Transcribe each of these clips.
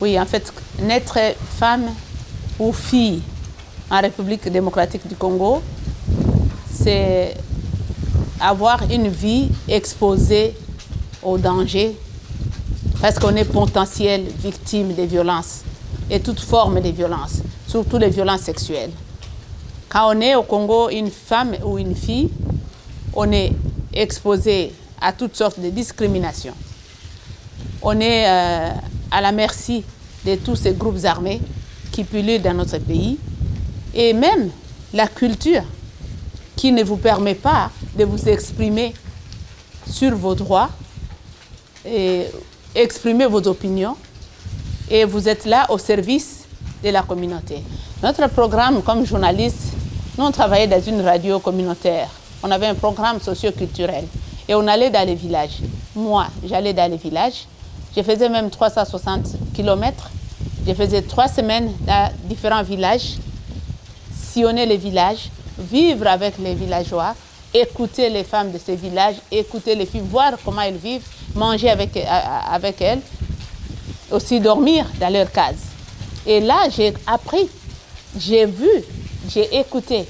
Oui, en fait, naître femme ou fille en République démocratique du Congo, c'est avoir une vie exposée au danger parce qu'on est potentiel victime des violences et toute forme de violence, surtout les violences sexuelles. Quand on est au Congo une femme ou une fille, on est exposé à toutes sortes de discriminations. On est à la merci de tous ces groupes armés qui pullulent dans notre pays et même la culture qui ne vous permet pas de vous exprimer sur vos droits et exprimer vos opinions et vous êtes là au service de la communauté. Notre programme comme journaliste, nous on travaillait dans une radio communautaire. On avait un programme socio-culturel et on allait dans les villages. Moi, j'allais dans les villages. Je faisais même 360 km. Je faisais 3 semaines dans différents villages, sillonner les villages, vivre avec les villageois, écouter les femmes de ces villages, écouter les filles, voir comment elles vivent, manger avec elles, aussi dormir dans leur case. Et là, j'ai appris, j'ai vu, j'ai écouté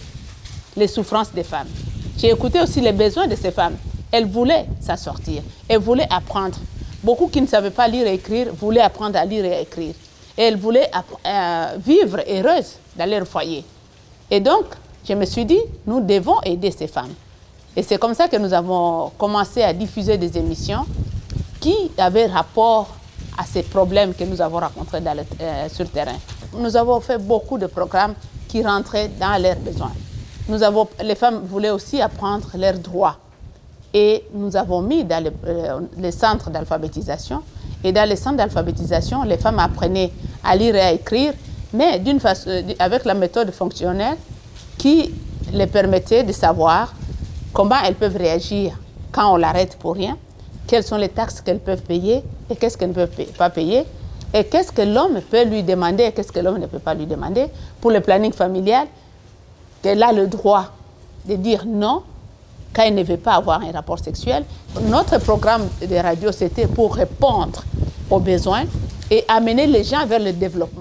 les souffrances des femmes. J'ai écouté aussi les besoins de ces femmes. Elles voulaient s'en sortir, elles voulaient apprendre. Beaucoup qui ne savaient pas lire et écrire voulaient apprendre à lire et à écrire. Et elles voulaient vivre heureuses dans leur foyer. Et donc, je me suis dit, nous devons aider ces femmes. Et c'est comme ça que nous avons commencé à diffuser des émissions qui avaient rapport à ces problèmes que nous avons rencontrés sur le terrain. Nous avons fait beaucoup de programmes qui rentraient dans leurs besoins. Les femmes voulaient aussi apprendre leurs droits. Et nous avons mis dans les centres d'alphabétisation. Et dans les centres d'alphabétisation, les femmes apprenaient à lire et à écrire, mais avec la méthode fonctionnelle qui les permettait de savoir comment elles peuvent réagir quand on l'arrête pour rien, quelles sont les taxes qu'elles peuvent payer et qu'est-ce qu'elles ne peuvent pas payer, et qu'est-ce que l'homme peut lui demander et qu'est-ce que l'homme ne peut pas lui demander. Pour le planning familial, qu'elle a le droit de dire non quand elle ne veut pas avoir un rapport sexuel. Notre programme de radio, c'était pour répondre aux besoins et amener les gens vers le développement.